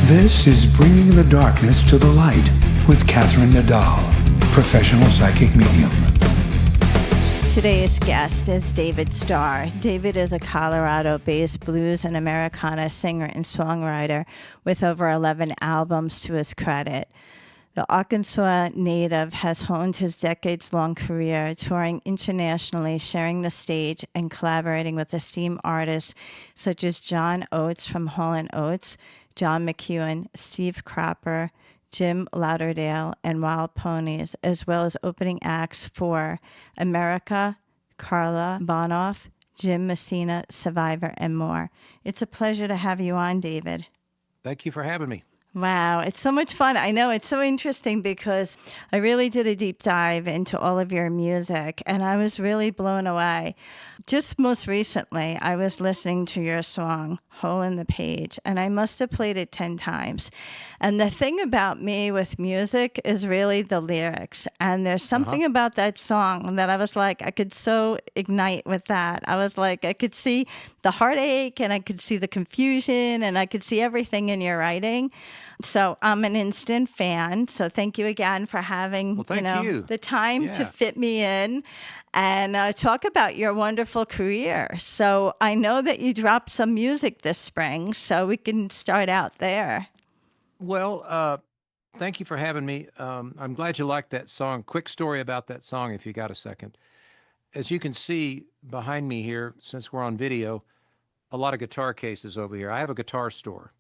This is Bringing the Darkness to the Light with Catherine Nadal, professional psychic medium. Today's guest is David Starr. David is a Colorado-based blues and Americana singer and songwriter with over 11 albums to his credit. The Arkansas native has honed his decades-long career touring internationally, sharing the stage and collaborating with esteemed artists such as John Oates from Hall & Oates, John McEwen, Steve Cropper, Jim Lauderdale, and Wild Ponies, as well as opening acts for America, Carla Bonoff, Jim Messina, Survivor, and more. It's a pleasure to have you on, David. Thank you for having me. Wow, it's so much fun. I know it's so interesting because I really did a deep dive into all of your music and I was really blown away. Just most recently, I was listening to your song, Hole in the Page, and I must have played it 10 times. And the thing about me with music is really the lyrics. And there's something about that song that I was like, I could so ignite with that. I was like, I could see the heartache and I could see the confusion and I could see everything in your writing. So I'm an instant fan. So thank you again for having the time to fit me in and talk about your wonderful career. So I know that you dropped some music this spring, so we can start out there. Well, thank you for having me. I'm glad you liked that song. Quick story about that song, if you got a second. As you can see behind me here, since we're on video, a lot of guitar cases over here. I have a guitar store.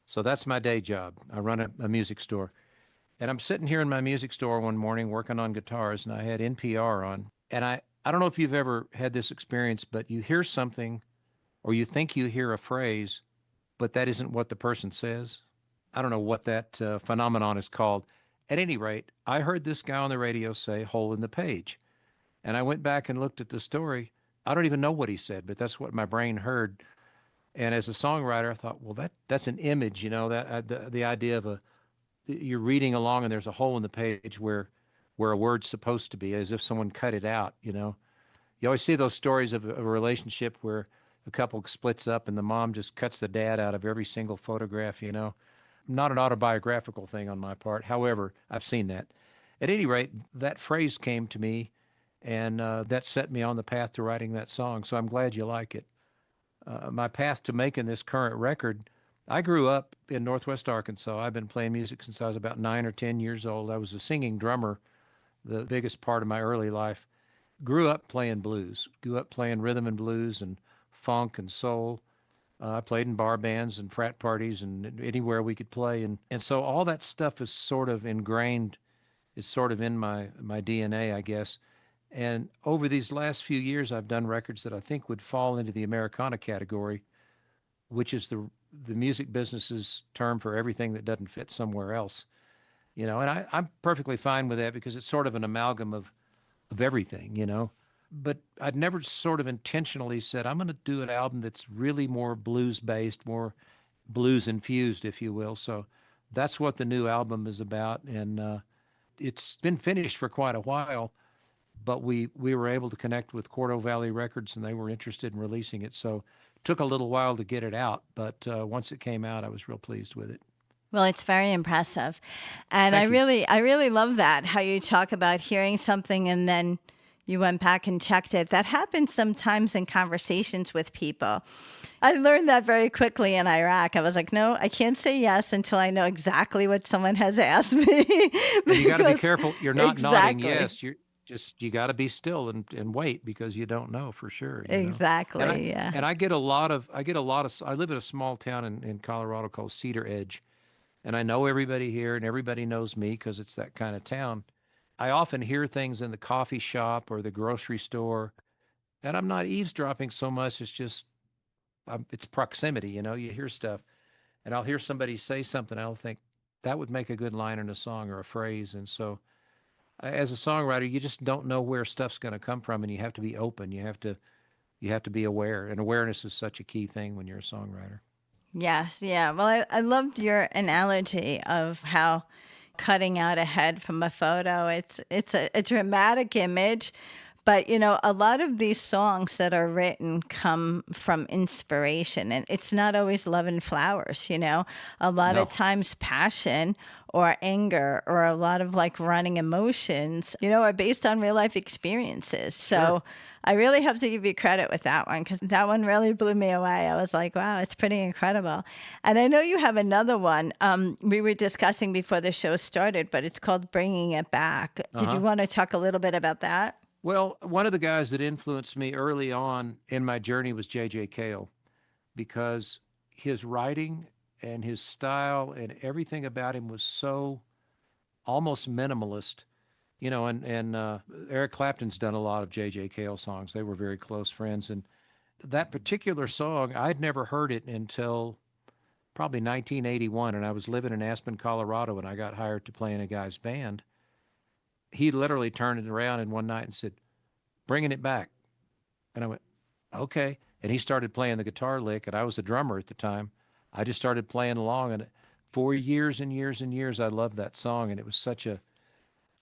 So that's my day job. I run a music store. And I'm sitting here in my music store one morning working on guitars, and I had NPR on. And I don't know if you've ever had this experience, but you hear something or you think you hear a phrase, but that isn't what the person says. I don't know what that phenomenon is called. At any rate, I heard this guy on the radio say, hole in the page. And I went back and looked at the story. I don't even know what he said, but that's what my brain heard. And as a songwriter, I thought, well, that's an image, that the idea of you're reading along and there's a hole in the page where a word's supposed to be, as if someone cut it out, You always see those stories of a relationship where a couple splits up and the mom just cuts the dad out of every single photograph, Not an autobiographical thing on my part. However, I've seen that. At any rate, that phrase came to me, and that set me on the path to writing that song. So I'm glad you like it. My path to making this current record, I grew up in Northwest Arkansas. I've been playing music since I was about 9 or 10 years old. I was a singing drummer the biggest part of my early life. Grew up playing blues, grew up playing rhythm and blues and funk and soul. I played in bar bands and frat parties and anywhere we could play. And so all that stuff is sort of ingrained, is sort of in my DNA, I guess. And over these last few years, I've done records that I think would fall into the Americana category, which is the music business's term for everything that doesn't fit somewhere else. And I'm perfectly fine with that because it's sort of an amalgam of everything. But I'd never sort of intentionally said, I'm going to do an album that's really more blues-based, more blues-infused, if you will. So that's what the new album is about. And it's been finished for quite a while. But we were able to connect with Cordo Valley Records, and they were interested in releasing it. So it took a little while to get it out, but once it came out, I was real pleased with it. Well, it's very impressive. And I really love that, how you talk about hearing something and then you went back and checked it. That happens sometimes in conversations with people. I learned that very quickly in Iraq. I was like, no, I can't say yes until I know exactly what someone has asked me. You got to be careful. You're not nodding yes. You got to be still and wait because you don't know for sure. Exactly. Yeah. And I live in a small town in Colorado called Cedar Edge, and I know everybody here and everybody knows me because it's that kind of town. I often hear things in the coffee shop or the grocery store, and I'm not eavesdropping so much. It's just, it's proximity, you hear stuff, and I'll hear somebody say something. I'll think that would make a good line in a song or a phrase. And so as a songwriter, you just don't know where stuff's going to come from, and you have to be open. You have to be aware, and awareness is such a key thing when you're a songwriter. Yes, yeah. Well, I loved your analogy of how cutting out a head from a photo, it's a dramatic image, But, a lot of these songs that are written come from inspiration, and it's not always love and flowers, A lot of No. times, passion or anger or a lot of like running emotions, are based on real life experiences. Sure. So I really have to give you credit with that one because that one really blew me away. I was like, wow, it's pretty incredible. And I know you have another one we were discussing before the show started, but it's called Bringing It Back. Did you Uh-huh. want to talk a little bit about that? Well, one of the guys that influenced me early on in my journey was J.J. Cale because his writing and his style and everything about him was so almost minimalist. And Eric Clapton's done a lot of J.J. Cale songs. They were very close friends. And that particular song, I'd never heard it until probably 1981. And I was living in Aspen, Colorado, and I got hired to play in a guy's band. He literally turned it around in one night and said, "Bringing it back." And I went, "Okay." And he started playing the guitar lick, and I was the drummer at the time. I just started playing along, and for years and years and years, I loved that song. And it was such a,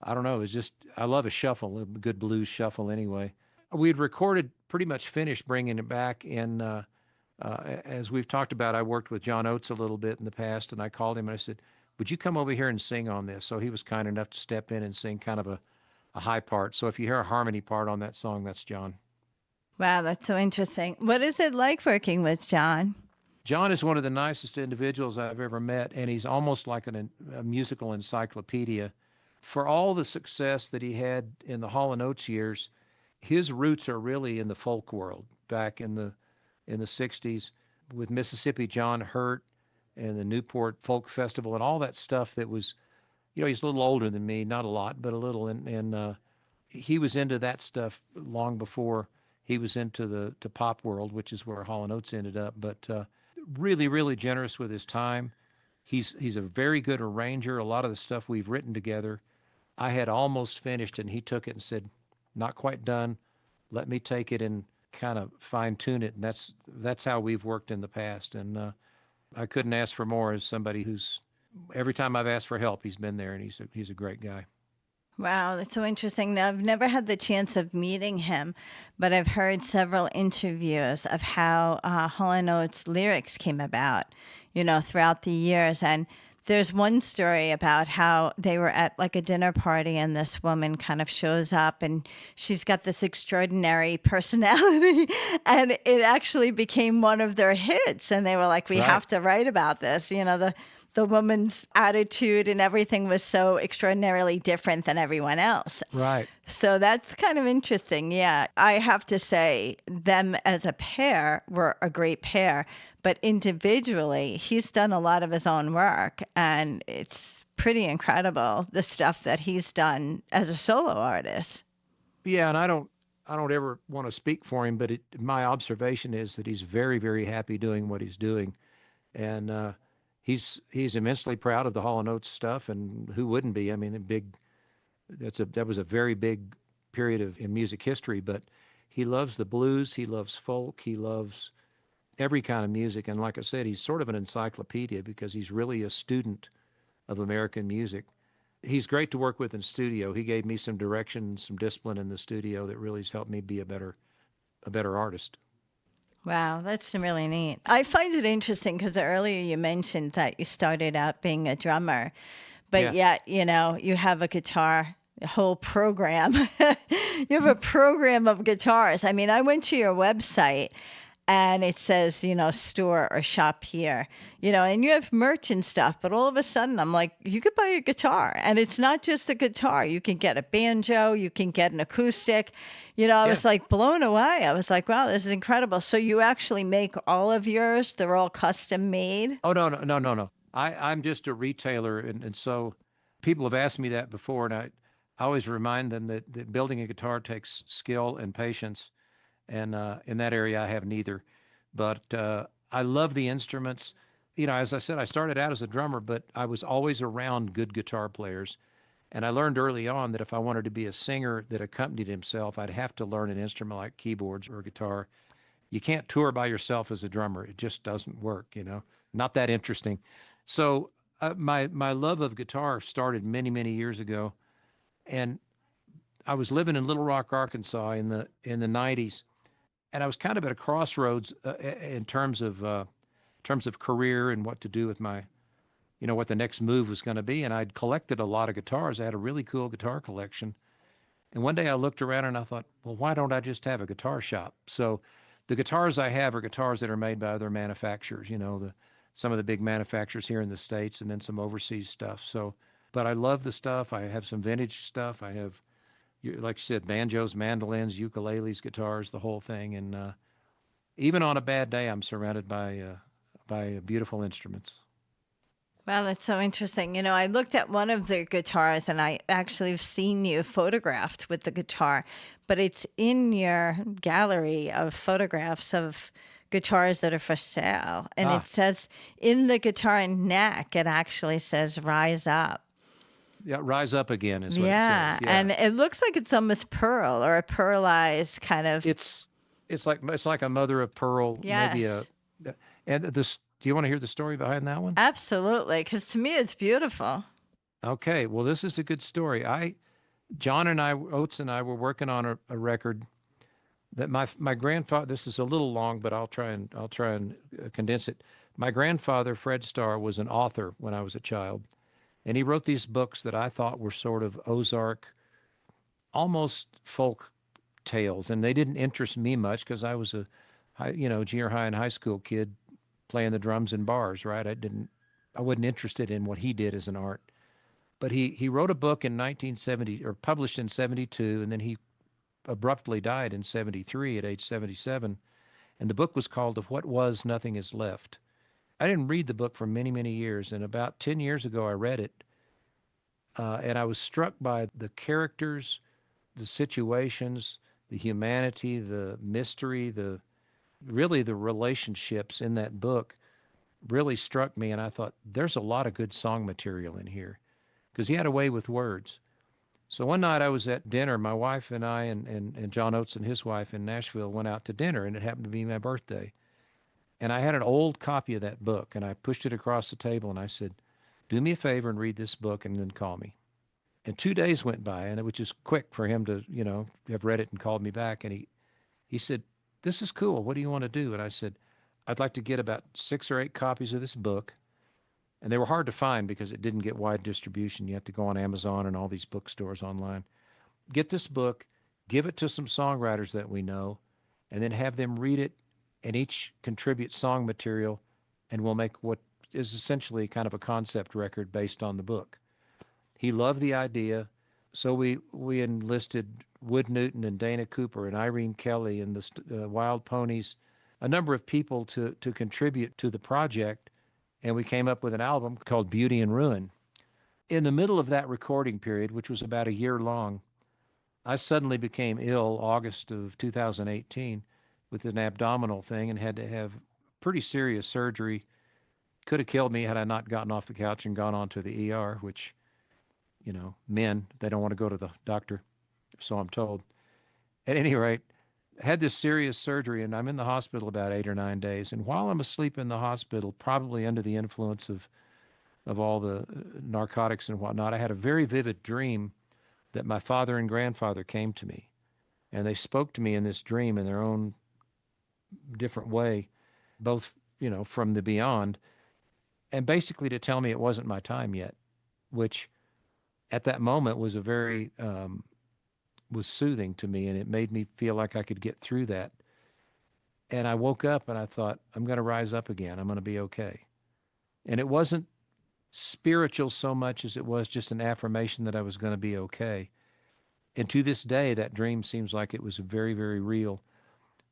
I don't know, it was just, I love a shuffle, a good blues shuffle anyway. We'd recorded, pretty much finished bringing it back. And as we've talked about, I worked with John Oates a little bit in the past, and I called him and I said, "Would you come over here and sing on this?" So he was kind enough to step in and sing kind of a high part. So if you hear a harmony part on that song, that's John. Wow, that's so interesting. What is it like working with John? John is one of the nicest individuals I've ever met, and he's almost like a musical encyclopedia. For all the success that he had in the Hall and Oates years, his roots are really in the folk world back in the 60s with Mississippi John Hurt and the Newport Folk Festival and all that stuff that was, he's a little older than me, not a lot, but a little. And he was into that stuff long before he was into the to pop world, which is where Hall and Oates ended up. But really, really generous with his time. He's a very good arranger. A lot of the stuff we've written together, I had almost finished, and he took it and said, "Not quite done. Let me take it and kind of fine tune it." And that's how we've worked in the past. And I couldn't ask for more as somebody who's every time I've asked for help, he's been there, and he's a great guy. Wow, that's so interesting. Now, I've never had the chance of meeting him, but I've heard several interviews of how Hall & Oates lyrics came about, throughout the years. And there's one story about how they were at like a dinner party and this woman kind of shows up and she's got this extraordinary personality and it actually became one of their hits. And they were like, we Right, have to write about this. The woman's attitude and everything was so extraordinarily different than everyone else. right. So that's kind of interesting. Yeah. I have to say, them as a pair were a great pair, but individually, he's done a lot of his own work, and it's pretty incredible the stuff that he's done as a solo artist. Yeah, and I don't ever want to speak for him, but my observation is that he's very, very happy doing what he's doing, and he's immensely proud of the Hall and Oates stuff, and who wouldn't be? I mean, that was a very big period in music history, but he loves the blues, he loves folk, he loves every kind of music, and like I said, he's sort of an encyclopedia because he's really a student of American music. He's great to work with in studio. He gave me some direction, some discipline in the studio that really has helped me be a better artist. Wow, that's really neat. I find it interesting because earlier you mentioned that you started out being a drummer, but Yeah. yet, you have a guitar, a whole program. You have a program of guitars. I mean, I went to your website and it says, store or shop here, and you have merch and stuff, but all of a sudden I'm like, you could buy a guitar. And it's not just a guitar. You can get a banjo, you can get an acoustic. I Yeah. was like blown away. I was like, wow, this is incredible. So you actually make all of yours? They're all custom made? Oh, no, no, no, no, no. I'm just a retailer, and so people have asked me that before, and I always remind them that building a guitar takes skill and patience, and in that area I have neither. But I love the instruments. As I said, I started out as a drummer, but I was always around good guitar players, and I learned early on that if I wanted to be a singer that accompanied himself, I'd have to learn an instrument like keyboards or guitar. You can't tour by yourself as a drummer. It just doesn't work. Not that interesting. So my love of guitar started many, many years ago, and I was living in Little Rock, Arkansas in the 90s, and I was kind of at a crossroads in terms of career and what to do with my, what the next move was going to be. And I'd collected a lot of guitars. I had a really cool guitar collection. And one day I looked around and I thought, well, why don't I just have a guitar shop? So the guitars I have are guitars that are made by other manufacturers, some of the big manufacturers here in the States and then some overseas stuff. So, but I love the stuff. I have some vintage stuff. I have, like you said, banjos, mandolins, ukuleles, guitars, the whole thing. And even on a bad day, I'm surrounded by beautiful instruments. Wow, that's so interesting. I looked at one of the guitars and I actually have seen you photographed with the guitar, but it's in your gallery of photographs of guitars that are for sale. And Ah, it says in the guitar neck, it actually says Rise Up. yeah, rise up again is what it says. Yeah. Yeah, And it looks like it's almost pearl or a pearlized kind of. it's it's like a mother of pearl, maybe Yes, and this. Do you want to hear the story behind that one? absolutely. Because to me, it's beautiful. Okay, well, this is a good story. John and I, Oates and I, were working on a record that my grandfather. This is a little long, but I'll try and condense it. My grandfather, Fred Starr, was an author when I was a child, and he wrote these books that I thought were sort of Ozark, almost folk tales, and they didn't interest me much because I was a junior high and high school kid playing the drums in bars, right? I wasn't interested in what he did as an art. But he wrote a book in 1970 or published in 72, and then he abruptly died in 73 at age 77. And the book was called Of What Was, Nothing Is Left. I didn't read the book for many, many years, and about 10 years ago I read it, and I was struck by the characters, the situations, the humanity, the mystery, really the relationships in that book really struck me, and I thought there's a lot of good song material in here because he had a way with words. So one night I was at dinner, my wife and I and John Oates and his wife in Nashville went out to dinner, and it happened to be my birthday. And I had an old copy of that book, and I pushed it across the table, and I said, do me a favor and read this book and then call me. And 2 days went by, and it was just quick for him to, have read it and called me back. And he said, this is cool. What do you want to do? And I said, I'd like to get about 6 or 8 copies of this book. And they were hard to find because it didn't get wide distribution. You have to go on Amazon and all these bookstores online. Get this book, give it to some songwriters that we know, and then have them read it and each contribute song material, and we'll make what is essentially kind of a concept record based on the book. He loved the idea, so we enlisted Wood Newton and Dana Cooper and Irene Kelly and the Wild Ponies, a number of people to contribute to the project, and we came up with an album called Beauty and Ruin. In the middle of that recording period, which was about a year long, I suddenly became ill August of 2018 with an abdominal thing and had to have pretty serious surgery. Could have killed me had I not gotten off the couch and gone on to the ER, which, men, they don't want to go to the doctor, so I'm told. At any rate, had this serious surgery, and I'm in the hospital about 8 or 9 days. And while I'm asleep in the hospital, probably under the influence of all the narcotics and whatnot, I had a very vivid dream that my father and grandfather came to me. And they spoke to me in this dream in their own different way, both, from the beyond, and basically to tell me it wasn't my time yet, which at that moment was was soothing to me, and it made me feel like I could get through that. And I woke up and I thought, I'm going to rise up again. I'm going to be okay. And it wasn't spiritual so much as it was just an affirmation that I was going to be okay. And to this day, that dream seems like it was very, very real.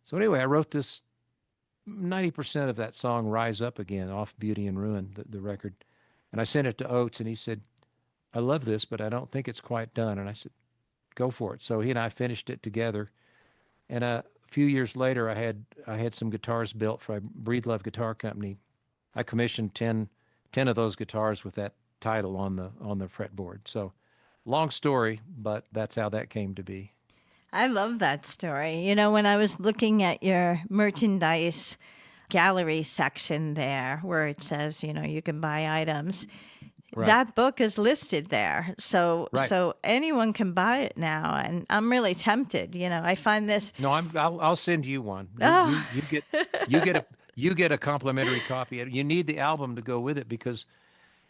So anyway, I wrote this 90% of that song, Rise Up Again, off Beauty and Ruin, the record. And I sent it to Oates, and he said, I love this, but I don't think it's quite done. And I said, go for it. So he and I finished it together. And a few years later, I had some guitars built for Breedlove Guitar Company. I commissioned 10 of those guitars with that title on the fretboard. So long story, but that's how that came to be. I love that story. When I was looking at your merchandise gallery section there, where it says, you can buy items, Right. that book is listed there. So Right. so anyone can buy it now, and I'm really tempted. I find this. No, I'll send you one. Oh, You get a you get a complimentary copy. You need the album to go with it because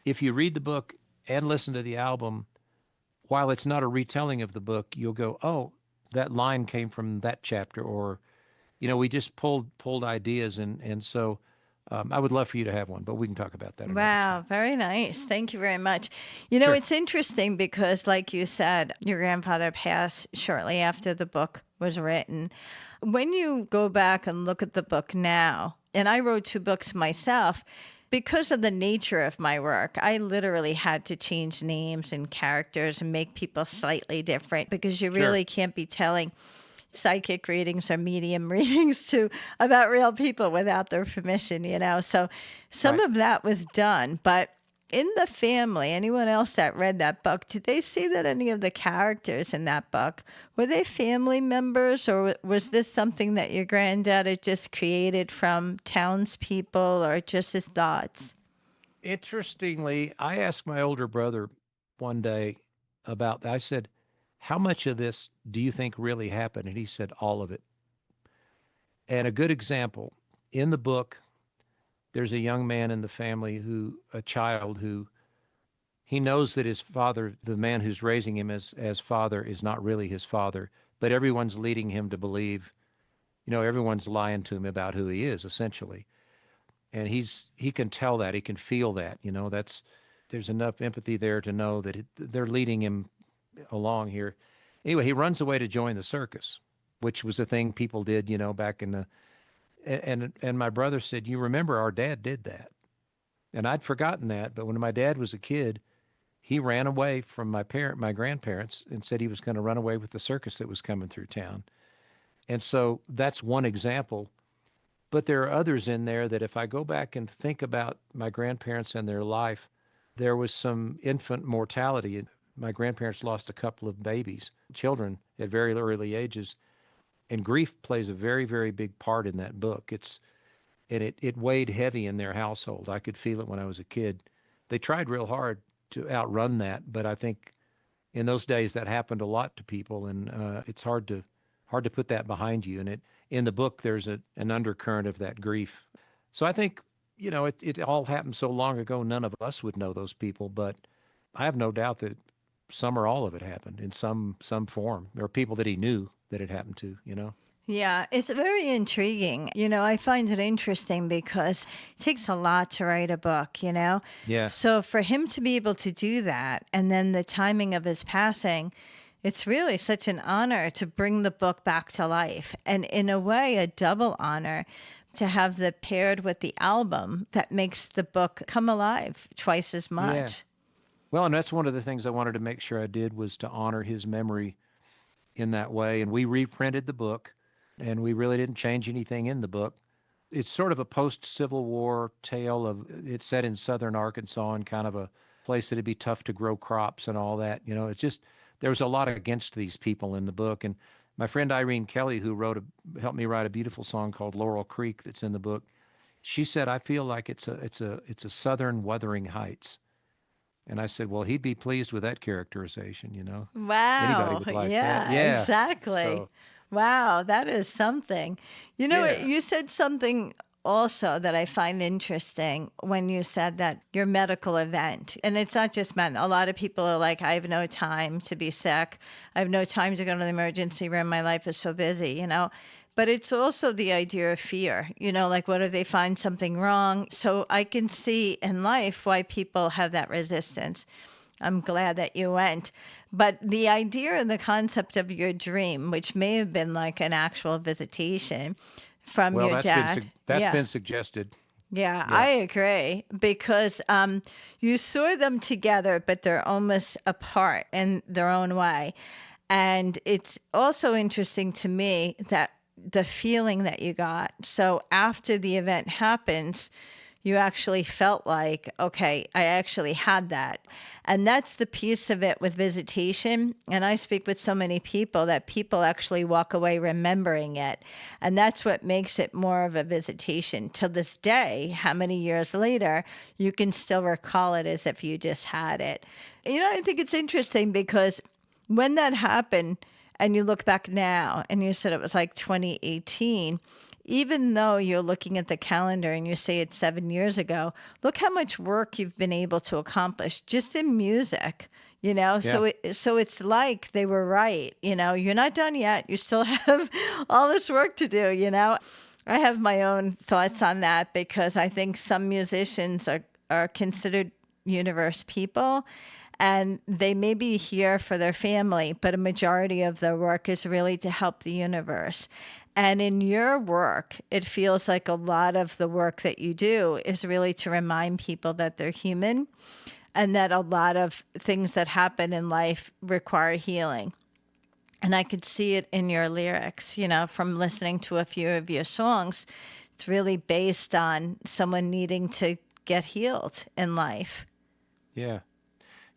if you read the book and listen to the album, while it's not a retelling of the book, you'll go, "Oh, that line came from that chapter," or we just pulled ideas, and so I would love for you to have one, but we can talk about that another wow, time. very nice. Thank you very much. Sure. It's interesting because, like you said, your grandfather passed shortly after the book was written. When you go back and look at the book now, and I wrote 2 books myself, because of the nature of my work, I literally had to change names and characters and make people slightly different because you Sure. really can't be telling psychic readings or medium readings to about real people without their permission. So some Right. of that was done, but in the family, anyone else that read that book, did they see that any of the characters in that book were they family members, or was this something that your granddad had just created from townspeople or just his thoughts? Interestingly, I asked my older brother one day about that. I said, "How much of this do you think really happened?" And he said, "All of it." And a good example in the book, there's a young man in the family a child who he knows that his father, the man who's raising him as father, is not really his father, but everyone's leading him to believe, everyone's lying to him about who he is, essentially. And he can tell that, he can feel that, there's enough empathy there to know that they're leading him along here. Anyway, he runs away to join the circus, which was a thing people did, back in the and my brother said, "You remember our dad did that." And I'd forgotten that, but when my dad was a kid, he ran away from my grandparents, and said he was going to run away with the circus that was coming through town. And so that's one example. But there are others in there that if I go back and think about my grandparents and their life, there was some infant mortality. My grandparents lost a couple of babies, children at very early ages, and grief plays a very, very big part in that book. It weighed heavy in their household. I could feel it when I was a kid. They tried real hard to outrun that, but I think in those days that happened a lot to people, and it's hard to put that behind you. And in the book there's an undercurrent of that grief. So I think it all happened so long ago none of us would know those people, but I have no doubt that some or all of it happened in some form. There are people that he knew that it happened to. Yeah, it's very intriguing. I find it interesting because it takes a lot to write a book. Yeah. So for him to be able to do that, and then the timing of his passing, it's really such an honor to bring the book back to life. And in a way, a double honor to have the paired with the album that makes the book come alive twice as Yeah. much. Well, and that's one of the things I wanted to make sure I did was to honor his memory in that way. And we reprinted the book, and we really didn't change anything in the book. It's sort of a post-Civil War tale it's set in southern Arkansas and kind of a place that'd be tough to grow crops and all that. It's just there was a lot against these people in the book. And my friend Irene Kelly, who helped me write a beautiful song called Laurel Creek that's in the book, she said, "I feel like it's a southern Wuthering Heights." And I said, "Well, he'd be pleased with that characterization. Anybody Wow. would like that." Yeah, Yeah. exactly. So, Wow, that is something. yeah. You said something also that I find interesting when you said that your medical event, and it's not just men. A lot of people are like, I have no time to be sick. I have no time to go to the emergency room. My life is so busy. But it's also the idea of fear, like what if they find something wrong? So I can see in life why people have that resistance. I'm glad that you went. But the idea and the concept of your dream, which may have been like an actual visitation from Well, your dad. that's Yeah. been suggested. Yeah, Yeah. I agree because you saw them together, but they're almost apart in their own way. And it's also interesting to me that the feeling that you got. So after the event happens, you actually felt like, okay, I actually had that. And that's the piece of it with visitation. And I speak with so many people that people actually walk away remembering it. And that's what makes it more of a visitation. To this day, how many years later, you can still recall it as if you just had it. I think it's interesting because when that happened, and you look back now and you said it was like 2018, even though you're looking at the calendar and you say it's 7 years ago, look how much work you've been able to accomplish just in music. Yeah. So it's like they were right. You're not done yet. You still have all this work to do. I have my own thoughts on that because I think some musicians are considered universe people, and they may be here for their family, but a majority of their work is really to help the universe. And in your work, it feels like a lot of the work that you do is really to remind people that they're human and that a lot of things that happen in life require healing. And I could see it in your lyrics, from listening to a few of your songs. It's really based on someone needing to get healed in life. Yeah.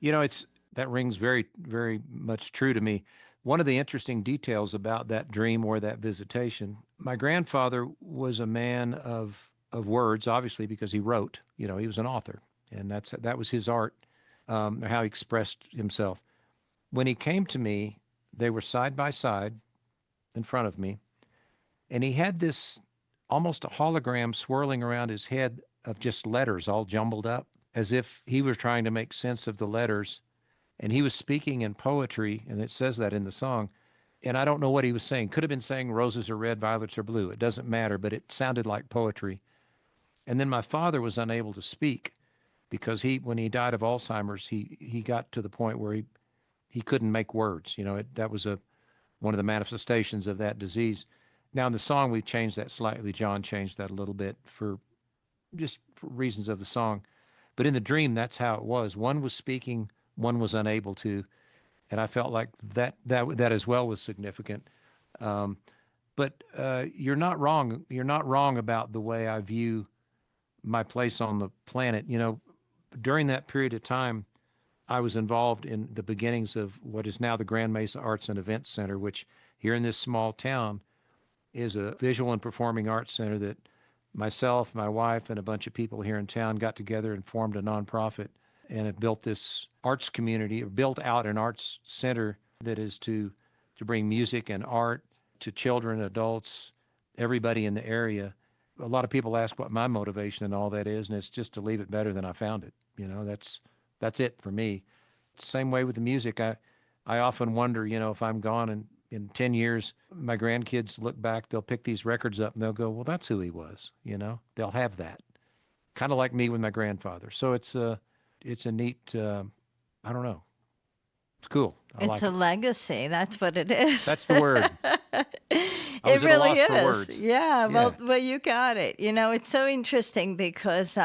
It's that rings very, very much true to me. One of the interesting details about that dream or that visitation, my grandfather was a man of words, obviously, because he wrote. He was an author, and that was his art, how he expressed himself. When he came to me, they were side by side in front of me, and he had this almost a hologram swirling around his head of just letters all jumbled up, as if he was trying to make sense of the letters. And he was speaking in poetry, and it says that in the song. And I don't know what he was saying. Could have been saying roses are red, violets are blue. It doesn't matter, but it sounded like poetry. And then my father was unable to speak because when he died of Alzheimer's, he got to the point where he couldn't make words. That was one of the manifestations of that disease. Now in the song we've changed that slightly. John changed that a little bit for reasons of the song. But in the dream, that's how it was. One was speaking, one was unable to, and I felt like that as well was significant. But you're not wrong. You're not wrong about the way I view my place on the planet. During that period of time, I was involved in the beginnings of what is now the Grand Mesa Arts and Events Center, which here in this small town is a visual and performing arts center that myself, my wife, and a bunch of people here in town got together and formed a nonprofit and have built this arts community, built out an arts center that is to bring music and art to children, adults, everybody in the area. A lot of people ask what my motivation and all that is, and it's just to leave it better than I found it. That's it for me. Same way with the music. I often wonder, if I'm gone and in 10 years, my grandkids look back, they'll pick these records up and they'll go, well, that's who he was. They'll have that. Kind of like me with my grandfather. So it's a neat, I don't know. It's cool. I It's like a it. legacy. That's what it is. That's the word. I It was at a really loss for is. words. Yeah. Yeah. Well, you got it. It's so interesting because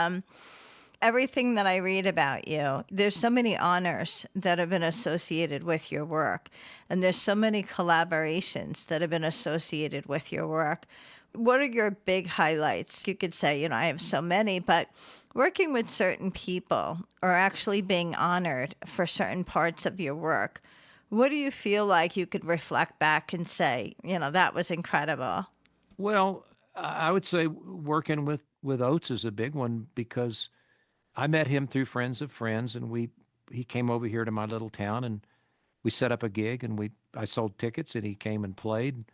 everything that I read about you, there's so many honors that have been associated with your work, and there's so many collaborations that have been associated with your work. What are your big highlights? You could say, I have so many, but working with certain people or actually being honored for certain parts of your work, what do you feel like you could reflect back and say, that was incredible? Well, I would say working with Oates is a big one because I met him through friends of friends, and he came over here to my little town, and we set up a gig, and I sold tickets, and he came and played,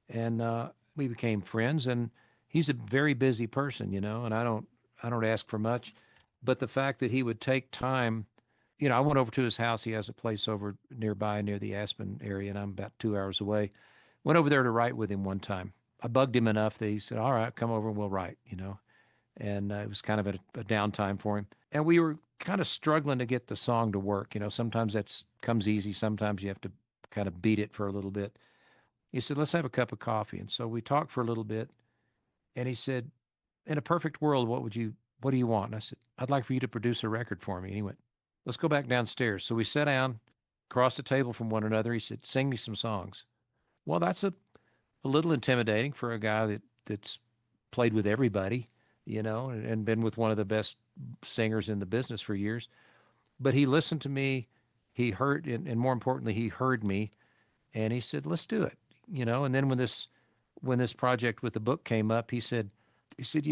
and we became friends. And he's a very busy person, and I don't ask for much, but the fact that he would take time, I went over to his house. He has a place over nearby near the Aspen area, and I'm about 2 hours away. Went over there to write with him one time. I bugged him enough that he said, "All right, come over and we'll write." And it was kind of a downtime for him. And we were kind of struggling to get the song to work. Sometimes that's comes easy. Sometimes you have to kind of beat it for a little bit. He said, "Let's have a cup of coffee." And so we talked for a little bit. And he said, "In a perfect world, what do you want?" And I said, "I'd like for you to produce a record for me." And he went, "Let's go back downstairs." So we sat down, across the table from one another. He said, "Sing me some songs." Well, that's a little intimidating for a guy that's played with everybody. and been with one of the best singers in the business for years. But he listened to me. He heard, and more importantly, he heard me, and he said, "Let's do it." And then when this project with the book came up, he said,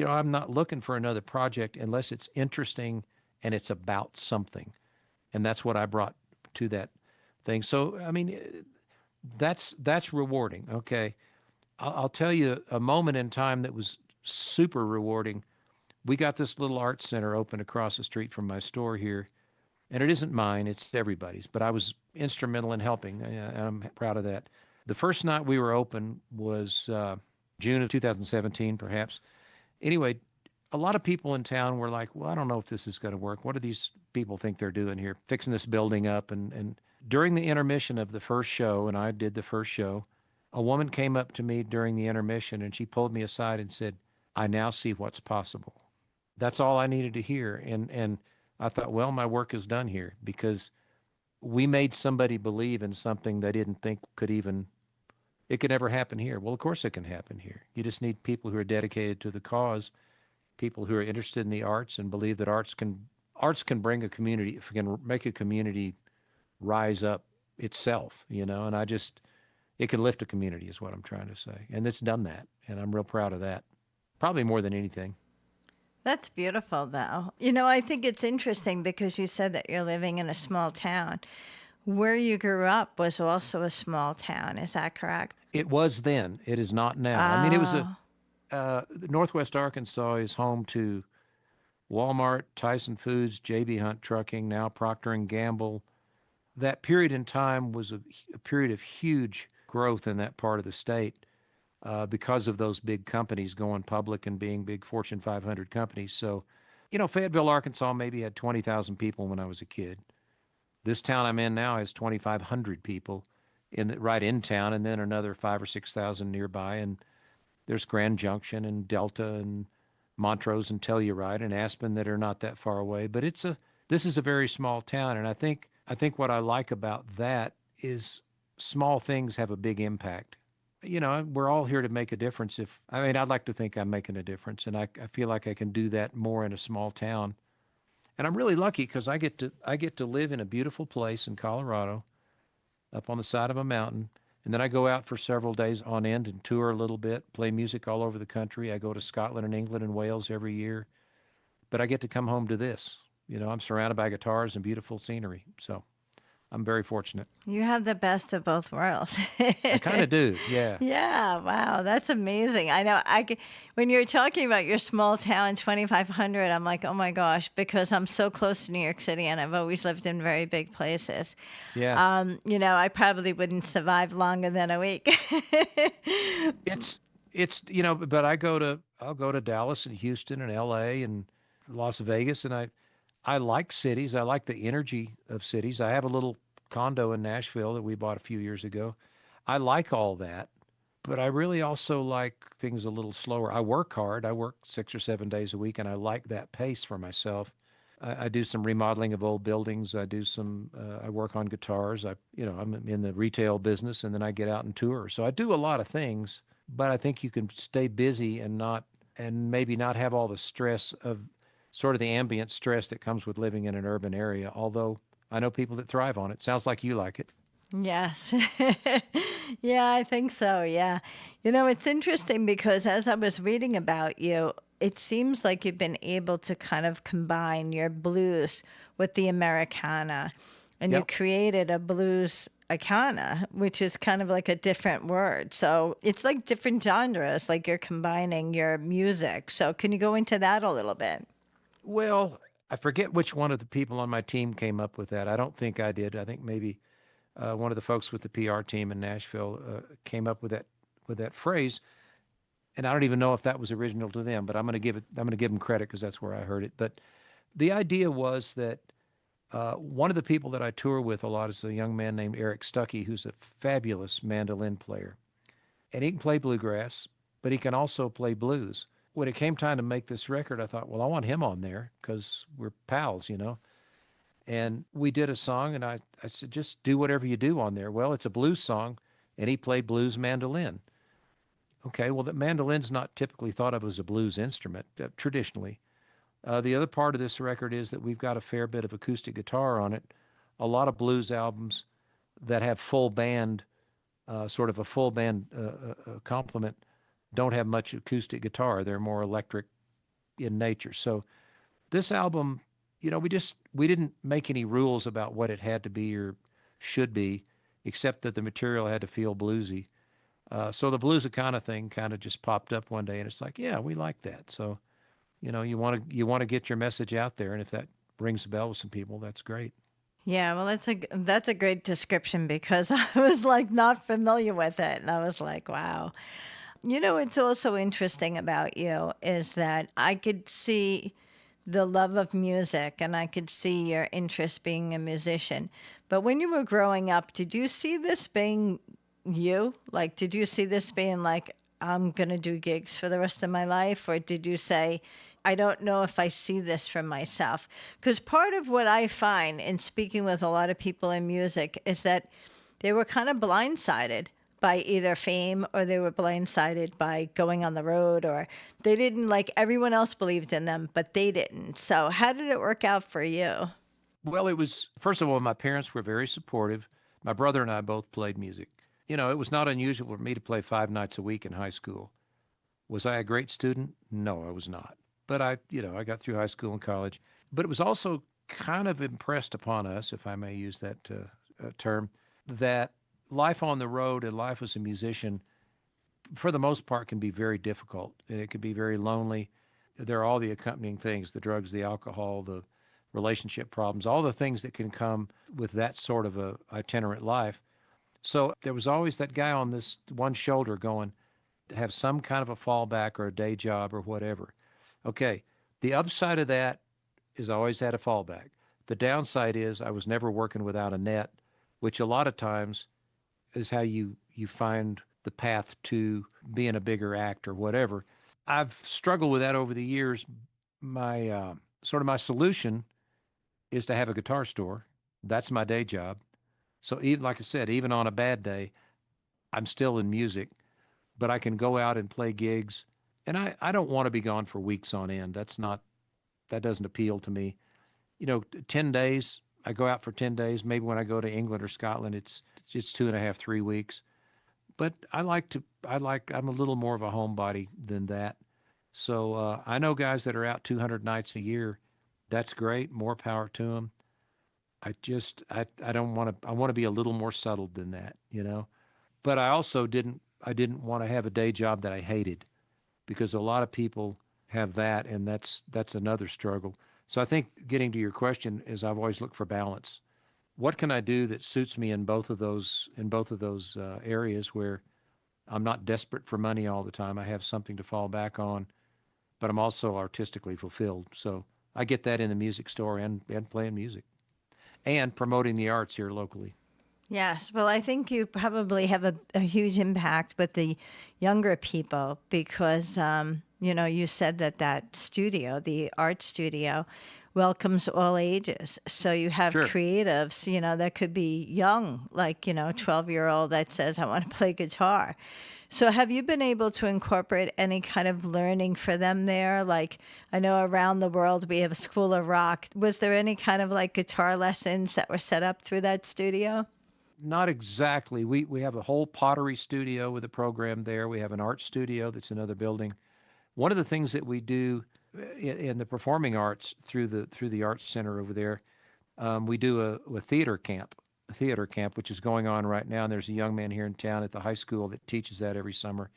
I'm not looking for another project unless it's interesting and it's about something, and that's what I brought to that thing. So I mean, that's rewarding. Okay, I'll tell you a moment in time that was super rewarding. We got this little art center open across the street from my store here, and it isn't mine, it's everybody's, but I was instrumental in helping, and I'm proud of that. The first night we were open was June of 2017, perhaps. Anyway, a lot of people in town were like, well, I don't know if this is going to work. What do these people think they're doing here, fixing this building up? And during the intermission of the first show, and I did the first show, a woman came up to me during the intermission and she pulled me aside and said, I now see what's possible. That's all I needed to hear. And I thought, well, my work is done here because we made somebody believe in something they didn't think it could never happen here. Well, of course it can happen here. You just need people who are dedicated to the cause, people who are interested in the arts and believe that arts can bring a community, can make a community rise up itself, and it can lift a community is what I'm trying to say. And it's done that. And I'm real proud of that. Probably more than anything. That's beautiful, though. I think it's interesting because you said that you're living in a small town. Where you grew up was also a small town. Is that correct? It was then. It is not now. I mean, it was Oh, Northwest Arkansas is home to Walmart, Tyson Foods, JB Hunt Trucking, now Procter and Gamble. That period in time was a period of huge growth in that part of the state because of those big companies going public and being big Fortune 500 companies. So, Fayetteville, Arkansas maybe had 20,000 people when I was a kid. This town I'm in now has 2,500 people right in town, and then another 5 or 6,000 nearby. And there's Grand Junction and Delta and Montrose and Telluride and Aspen that are not that far away. But this is a very small town, and I think what I like about that is small things have a big impact. We're all here to make a difference. I'd like to think I'm making a difference, and I feel like I can do that more in a small town. And I'm really lucky because I get to live in a beautiful place in Colorado, up on the side of a mountain, and then I go out for several days on end and tour a little bit, play music all over the country. I go to Scotland and England and Wales every year, but I get to come home to this. I'm surrounded by guitars and beautiful scenery, so I'm very fortunate. you have the best of both worlds. I kind of do, yeah. Yeah, wow, that's amazing. I know when you're talking about your small town, 2,500, I'm like, oh my gosh, because I'm so close to New York City and I've always lived in very big places. Yeah, I probably wouldn't survive longer than a week. but I'll go to Dallas and Houston and LA and Las Vegas, and I like cities. I like the energy of cities. I have a little condo in Nashville that we bought a few years ago. I like all that, but I really also like things a little slower. I work hard. I work 6 or 7 days a week, and I like that pace for myself. I do some remodeling of old buildings. I work on guitars. I'm in the retail business, and then I get out and tour. So I do a lot of things, but I think you can stay busy and maybe not have all the stress of sort of the ambient stress that comes with living in an urban area. Although I know people that thrive on it. Sounds like you like it. Yes. Yeah, I think so. Yeah. It's interesting because as I was reading about you, it seems like you've been able to kind of combine your blues with the Americana, and you Yep. created a blues icana, which is kind of like a different word. So it's like different genres, like you're combining your music. So can you go into that a little bit? Well, I forget which one of the people on my team came up with that. I don't think I did. I think maybe one of the folks with the PR team in Nashville came up with that phrase, and I don't even know if that was original to them. But I'm going to give them credit because that's where I heard it. But the idea was that one of the people that I tour with a lot is a young man named Eric Stuckey, who's a fabulous mandolin player, and he can play bluegrass, but he can also play blues. When it came time to make this record, I thought, well, I want him on there because we're pals. And we did a song, and I said, just do whatever you do on there. Well, it's a blues song, and he played blues mandolin. Okay, well, the mandolin's not typically thought of as a blues instrument traditionally. The other part of this record is that we've got a fair bit of acoustic guitar on it. A lot of blues albums that have full band, sort of a full band complement, don't have much acoustic guitar. They're more electric in nature. So this album, we didn't make any rules about what it had to be or should be, except that the material had to feel bluesy. So the blues kind of thing kind of just popped up one day, and it's like, yeah, we like that. So you want to get your message out there, and if that rings a bell with some people, that's great. Yeah, well, that's a great description because I was like not familiar with it, and I was like, wow. You know, what's also interesting about you is that I could see the love of music and I could see your interest being a musician. But when you were growing up, did you see this being you? Like, did you see this being like, I'm going to do gigs for the rest of my life? Or did you say, I don't know if I see this for myself? Because part of what I find in speaking with a lot of people in music is that they were kind of blindsided by either fame or they were blindsided by going on the road or they didn't like everyone else believed in them, but they didn't. So, how did it work out for you? Well, it was, first of all, my parents were very supportive. My brother and I both played music. It was not unusual for me to play 5 nights a week in high school. Was I a great student? No, I was not. But I got through high school and college. But it was also kind of impressed upon us, if I may use that term, that life on the road and life as a musician, for the most part, can be very difficult and it can be very lonely. There are all the accompanying things: the drugs, the alcohol, the relationship problems, all the things that can come with that sort of a itinerant life. So there was always that guy on this one shoulder going to have some kind of a fallback or a day job or whatever. Okay, the upside of that is I always had a fallback. The downside is I was never working without a net, which a lot of times is how you find the path to being a bigger act or whatever. I've struggled with that over the years. My sort of my solution is to have a guitar store. That's my day job. So even like I said, even on a bad day, I'm still in music, but I can go out and play gigs. And I don't want to be gone for weeks on end. That doesn't appeal to me. 10 days, I go out for 10 days. Maybe when I go to England or Scotland, it's 2.5, 3 weeks. But I'm a little more of a homebody than that. So I know guys that are out 200 nights a year. That's great. More power to them. I don't want to, I want to be a little more settled than that. But I didn't want to have a day job that I hated because a lot of people have that, and that's another struggle. So I think getting to your question is I've always looked for balance. What can I do that suits me in both of those areas where I'm not desperate for money all the time. I have something to fall back on, but I'm also artistically fulfilled. So I get that in the music store and playing music and promoting the arts here locally. Yes, well, I think you probably have a huge impact with the younger people because, you said that that studio, the art studio, welcomes all ages. So you have Sure. creatives, that could be young, like, 12-year-old that says, I want to play guitar. So have you been able to incorporate any kind of learning for them there? Like, I know around the world we have a School of Rock. Was there any kind of like guitar lessons that were set up through that studio? Not exactly. We have a whole pottery studio with a program there. We have an art studio that's another building. One of the things that we do in the performing arts through the arts center over there, we do a theater camp, which is going on right now. And there's a young man here in town at the high school that teaches that every summer.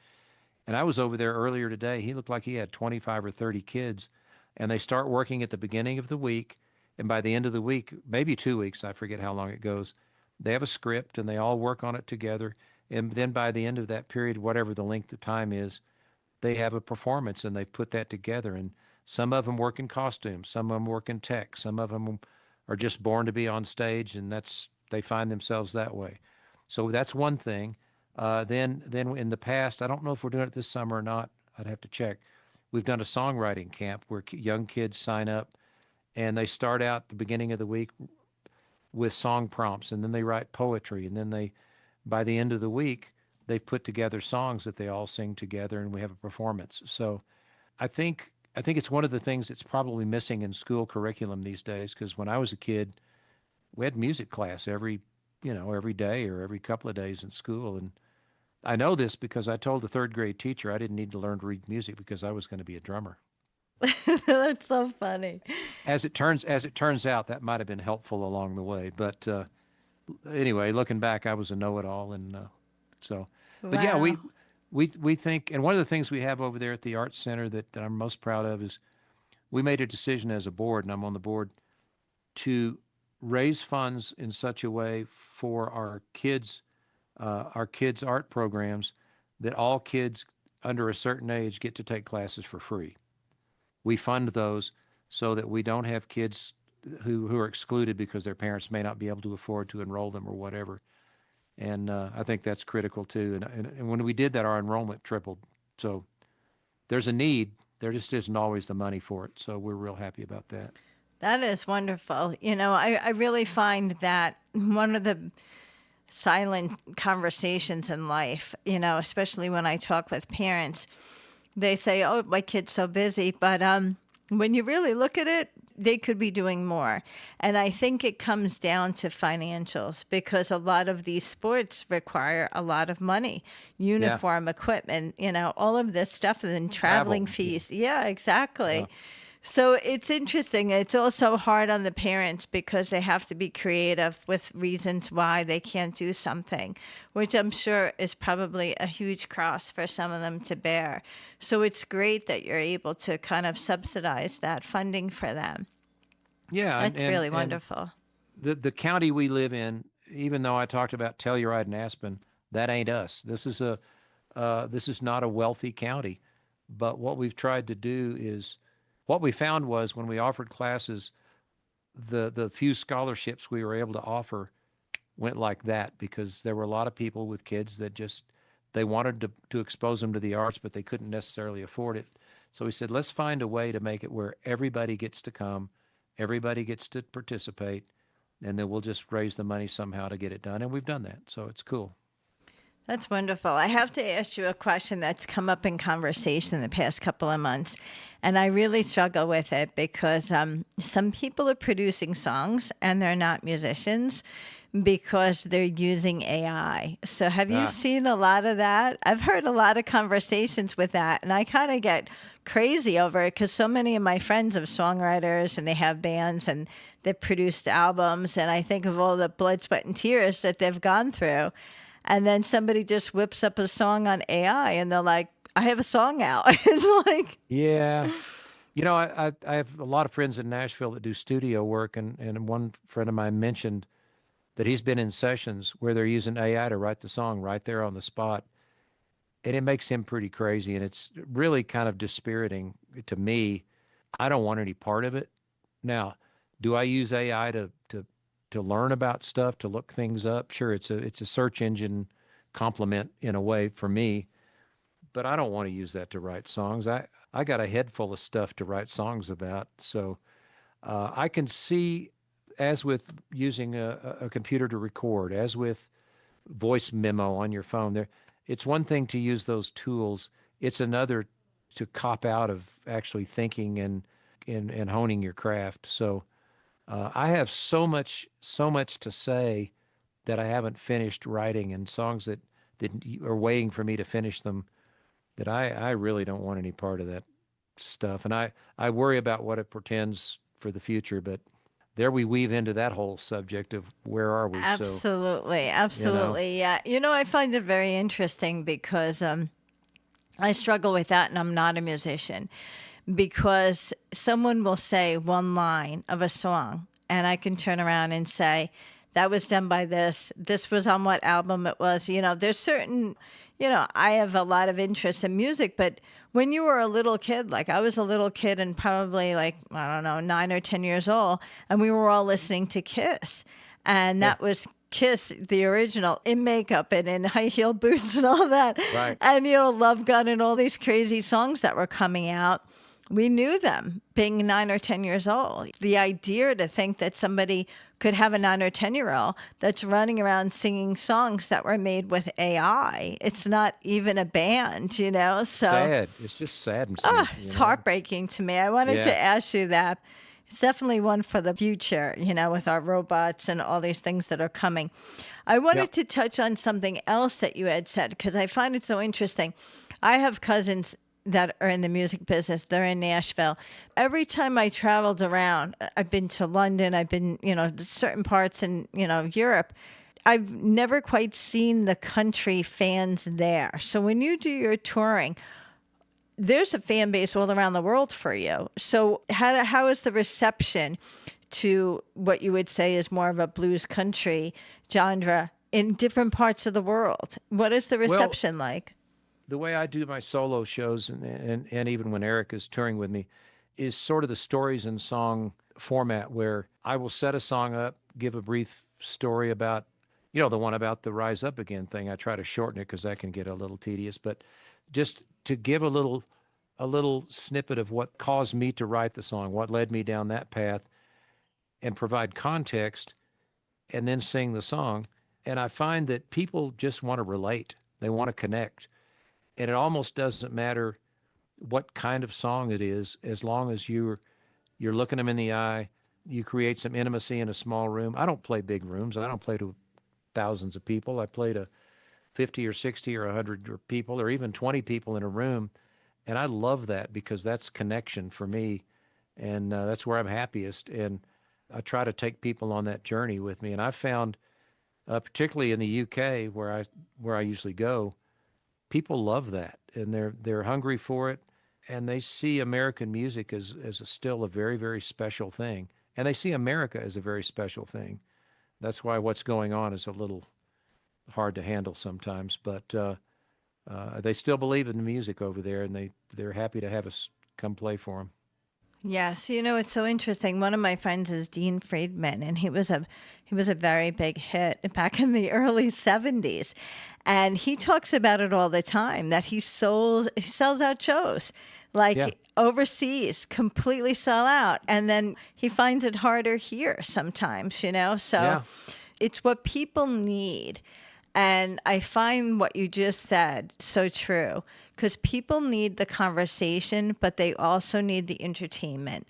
And I was over there earlier today. He looked like he had 25 or 30 kids, and they start working at the beginning of the week. And by the end of the week, maybe 2 weeks, I forget how long it goes, they have a script and they all work on it together. And then by the end of that period, whatever the length of time is, they have a performance and they put that together. And some of them work in costumes, some of them work in tech, some of them are just born to be on stage, and they find themselves that way. So that's one thing. Then in the past, I don't know if we're doing it this summer or not. I'd have to check. We've done a songwriting camp where young kids sign up and they start out the beginning of the week with song prompts, and then they write poetry, and then by the end of the week, they've put together songs that they all sing together, and we have a performance. So I think it's one of the things that's probably missing in school curriculum these days. Because when I was a kid, we had music class every day or every couple of days in school, and I know this because I told the third grade teacher I didn't need to learn to read music because I was going to be a drummer. That's so funny. As it turns out, that might have been helpful along the way. But anyway, looking back, I was a know-it-all, and so. But yeah, we Wow. we think, and one of the things we have over there at the Arts Center that I'm most proud of is we made a decision as a board, and I'm on the board, to raise funds in such a way for our kids' art programs that all kids under a certain age get to take classes for free. We fund those so that we don't have kids who are excluded because their parents may not be able to afford to enroll them or whatever. And I think that's critical too. And when we did that, our enrollment tripled. So there's a need. There just isn't always the money for it. So we're real happy about that. That is wonderful. I really find that one of the silent conversations in life, especially when I talk with parents, they say, "Oh, my kid's so busy," but when you really look at it, they could be doing more. And I think it comes down to financials because a lot of these sports require a lot of money, Yeah. uniform, equipment, all of this stuff, and then Travel. traveling Yeah. fees. Yeah, Yeah. exactly. So it's interesting. It's also hard on the parents because they have to be creative with reasons why they can't do something, which I'm sure is probably a huge cross for some of them to bear. So it's great that you're able to kind of subsidize that funding for them. Yeah. And, That's and, really and wonderful. the county we live in, even though I talked about Telluride and Aspen, that ain't us. This is not a wealthy county. But what we've tried to do is, what we found was when we offered classes, the few scholarships we were able to offer went like that because there were a lot of people with kids that just they wanted to expose them to the arts, but they couldn't necessarily afford it. So we said, let's find a way to make it where everybody gets to come, everybody gets to participate, and then we'll just raise the money somehow to get it done. And we've done that. So it's cool. That's wonderful. I have to ask you a question that's come up in conversation the past couple of months, and I really struggle with it because some people are producing songs and they're not musicians because they're using AI. So, have you Ah, seen a lot of that? I've heard a lot of conversations with that, and I kind of get crazy over it because so many of my friends are songwriters and they have bands and they've produced albums, and I think of all the blood, sweat, and tears that they've gone through. And then somebody just whips up a song on AI and they're like, I have a song out. It's like, yeah. I have a lot of friends in Nashville that do studio work, and one friend of mine mentioned that he's been in sessions where they're using AI to write the song right there on the spot. And it makes him pretty crazy. And it's really kind of dispiriting to me. I don't want any part of it. Now, do I use AI to learn about stuff, to look things up? Sure, it's a search engine complement in a way for me, but I don't want to use that to write songs. I got a head full of stuff to write songs about. So I can see, as with using a computer to record, as with voice memo on your phone, it's one thing to use those tools. It's another to cop out of actually thinking and honing your craft. So I have so much to say that I haven't finished writing, and songs that are waiting for me to finish them, that I really don't want any part of that stuff. And I worry about what it portends for the future, but there we weave into that whole subject of where are we? So, absolutely, you know, absolutely. Yeah. I find it very interesting because I struggle with that and I'm not a musician because someone will say one line of a song and I can turn around and say, that was done by this was on what album it was. There's certain, I have a lot of interest in music, but when you were a little kid, like I was a little kid and probably like, I don't know, 9 or 10 years old, and we were all listening to Kiss. And yeah, that was Kiss, the original, in makeup and in high heel boots and all that. right. And, Love Gun and all these crazy songs that were coming out. We knew them being 9 or 10 years old. The idea to think that somebody could have a 9 or 10-year-old that's running around singing songs that were made with AI. It's not even a band, you know? So Sad. It just saddens me, it's heartbreaking to me. I wanted Yeah. to ask you that. It's definitely one for the future, you know, with our robots and all these things that are coming. I Yep. wanted to touch on something else that you had said because I find it so interesting. I have cousins that are in the music business. They're in Nashville. Every time I traveled around, I've been to London, I've been, you know, to certain parts in, you know, Europe. I've never quite seen the country fans there. So when you do your touring, there's a fan base all around the world for you. So how is the reception to what you would say is more of a blues country genre in different parts of the world? What is the Well, reception like? the way I do my solo shows, and even when Eric is touring with me, is sort of the stories and song format where I will set a song up, give a brief story about, the one about the Rise Up Again thing. I try to shorten it because that can get a little tedious, but just to give a little snippet of what caused me to write the song, what led me down that path, and provide context, and then sing the song. And I find that people just want to relate. They want to connect. And it almost doesn't matter what kind of song it is, as long as you're looking them in the eye, you create some intimacy in a small room. I don't play big rooms. I don't play to thousands of people. I play to 50 or 60 or 100 people or even 20 people in a room. And I love that because that's connection for me. And that's where I'm happiest. And I try to take people on that journey with me. And I've found, particularly in the UK where I usually go, people love that, and they're hungry for it, and they see American music as still a very, very special thing, and they see America as a very special thing. That's why what's going on is a little hard to handle sometimes, but they still believe in the music over there, and they're happy to have us come play for them. Yes, you know it's so interesting. One of my friends is Dean Friedman, and he was a very big hit back in the early '70s, and he talks about it all the time that he sells out shows, Yeah, like overseas, completely sell out, and then he finds it harder here sometimes, you know. So yeah, it's what people need. And I find what you just said so true because people need the conversation, but they also need the entertainment.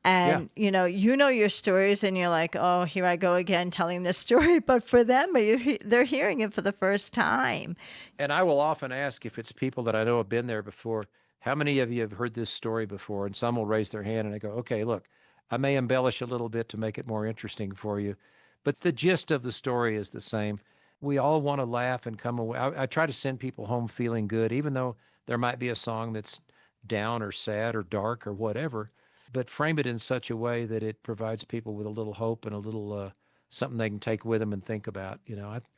yeah. And you know your stories, and you're like, oh, here I go again telling this story. But for them, they're hearing it for the first time. And I will often ask, if it's people that I know have been there before, how many of you have heard this story before? And some will raise their hand, and I go, okay, look, I may embellish a little bit to make it more interesting for you, but the gist of the story is the same. We all want to laugh and come away. I try to send people home feeling good, even though there might be a song that's down or sad or dark or whatever, but frame it in such a way that it provides people with a little hope and a little something they can take with them and think about.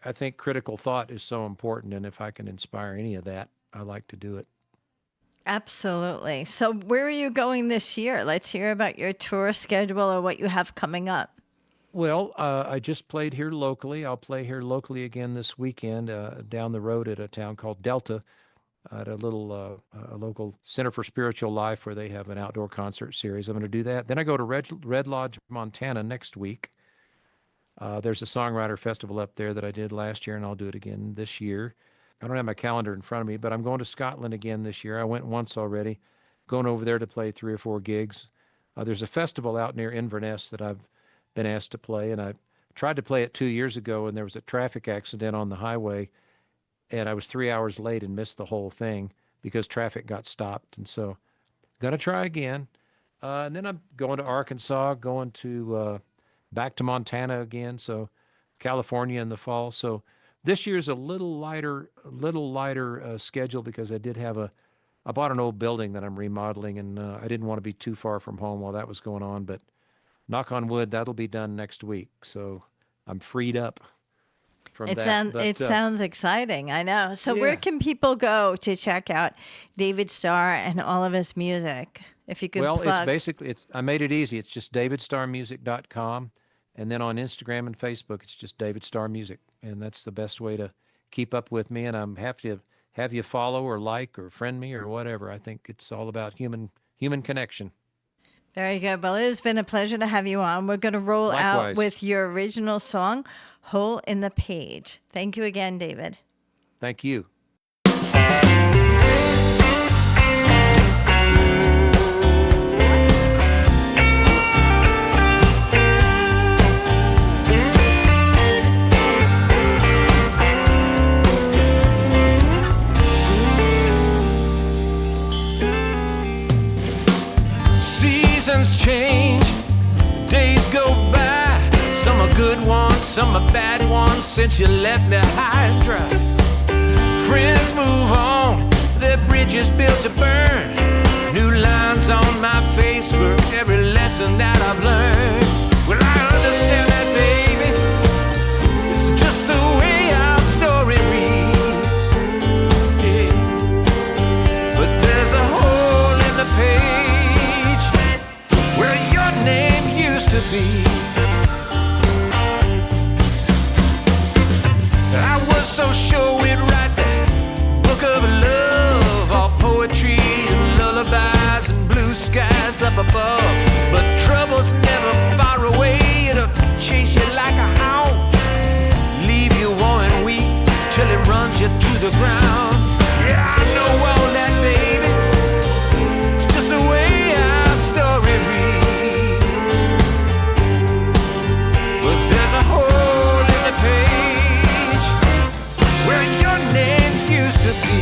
I think critical thought is so important, and if I can inspire any of that, I like to do it. Absolutely. So, where are you going this year? Let's hear about your tour schedule or what you have coming up. Well, I just played here locally. I'll play here locally again this weekend, down the road at a town called Delta, at a local Center for Spiritual Life, where they have an outdoor concert series. I'm going to do that. Then I go to Red Lodge, Montana next week. There's a songwriter festival up there that I did last year, and I'll do it again this year. I don't have my calendar in front of me, but I'm going to Scotland again this year. I went once already, going over there to play 3 or 4 gigs. There's a festival out near Inverness that I've been asked to play, and I tried to play it 2 years ago, and there was a traffic accident on the highway, and I was 3 hours late and missed the whole thing because traffic got stopped. And so, gonna try again. And then I'm going to Arkansas, going to back to Montana again. So California in the fall. So this year's a little lighter schedule because I bought an old building that I'm remodeling, and I didn't want to be too far from home while that was going on. But knock on wood, that'll be done next week. So I'm freed up from It that. sounds But it sounds exciting. I know. So where yeah, can people go to check out David Starr and all of his music? If you could well, it's plug. basically I made it easy. It's just davidstarmusic.com, and then on Instagram and Facebook, it's just David Starr Music, and that's the best way to keep up with me. And I'm happy to have you follow or like or friend me or whatever. I think it's all about human connection. Very good. Well, it has been a pleasure to have you on. We're going to roll out Likewise. with your original song, Hole in the Page. Thank you again, David. Thank you. Seasons change, days go by. Some are good ones, some are bad ones since you left me high and dry. Friends move on, their bridges built to burn. New lines on my face for every lesson that I've learned. Well, I understand that, baby. It's just the way our story reads. Yeah. But there's a hole in the page where your name used to be. I was so sure we'd write that book of love, all poetry and lullabies and blue skies up above. But trouble's never far away, it'll chase you like a hound, leave you warm weak till it runs you to the ground. Yeah, I know all that, baby. It's just the way our story reads. But there's a hole in the page where your name used to be.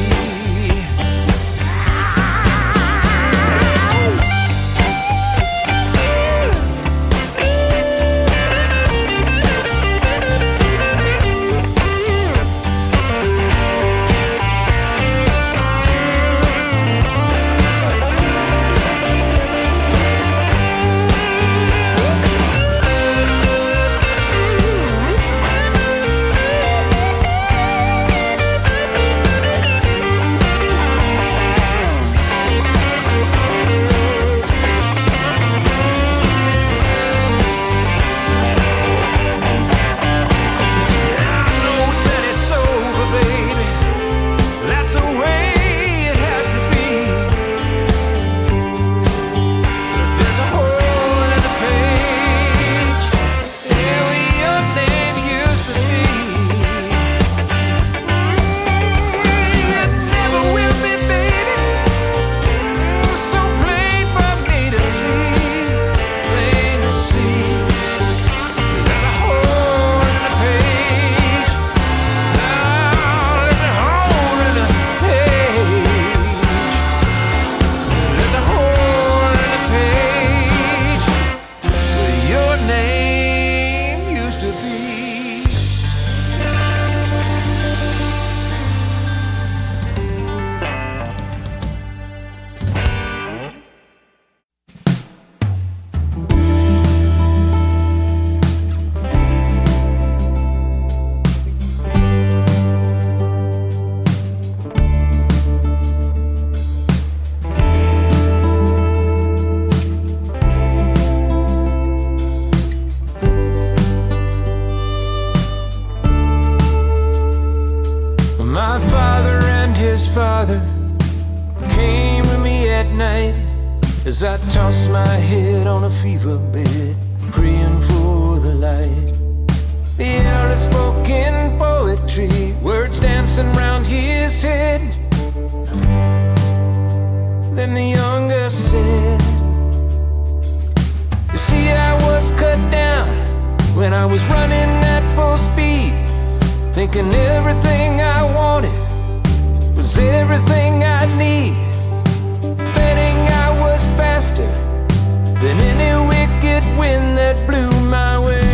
My father and his father came to me at night as I tossed my head on a fever bed, praying for the light. The elder spoke in poetry, words dancing round his head. Then the younger said, you see, I was cut down when I was running at full speed, thinking everything I wanted was everything I'd need. Betting I was faster than any wicked wind that blew my way.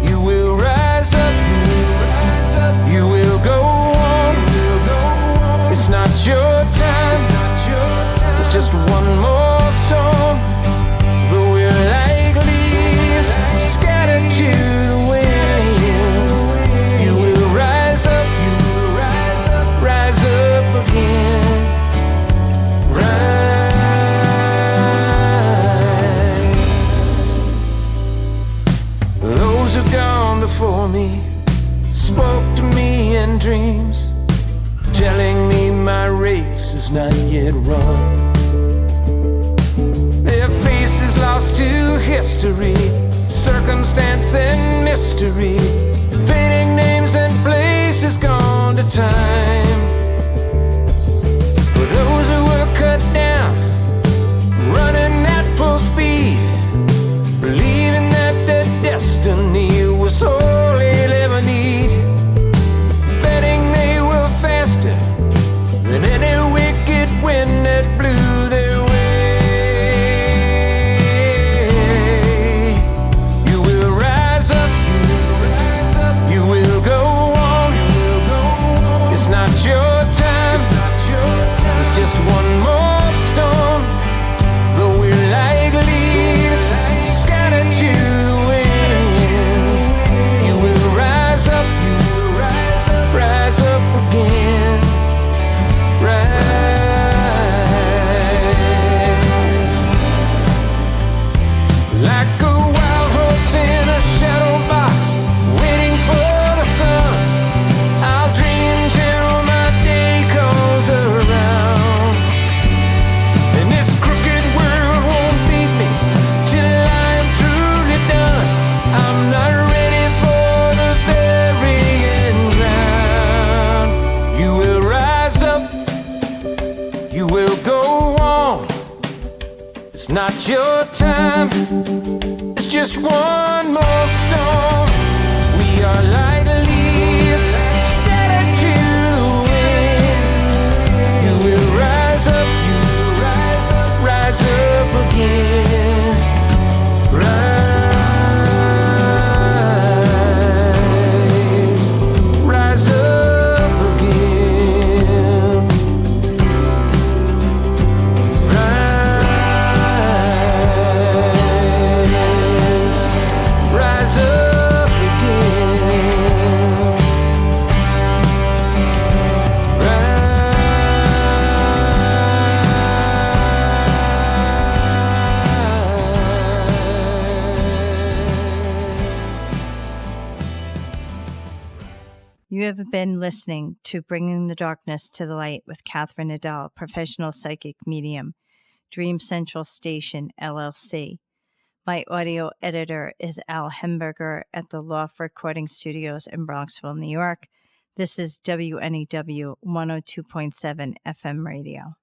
You will rise up, you will go on. It's not your time, it's just one more storm. Though we're like leaves scattered to the wind, you will rise has not yet run. Their faces lost to history, circumstance and mystery, fading names and places gone to time. For those who were cut down, running at full speed, believing that their destiny was all they'll ever need, betting they were faster than any wicked wind that blew their way. You will rise up, you will go on. It's not your time, it's just one more storm. Though we're like leaves scattered to the wind, you will rise up again. Rise like a wild horse in a shadow box, waiting for the sun. I'll dream till my day comes around, and this crooked world won't beat me till I'm truly done. I'm not ready for the burying ground. You will rise up, you will go on. It's not your time, it's just one more storm. We are like leaves scattered to the wind. You will rise up again. Rise up again. Rise up again. You have been listening to Bringing the Darkness to the Light with Catherine Nadal, professional psychic medium, Dream Central Station, LLC. My audio editor is Al Hemberger at the Loft Recording Studios in Bronxville, New York. This is WNEW 102.7 FM radio.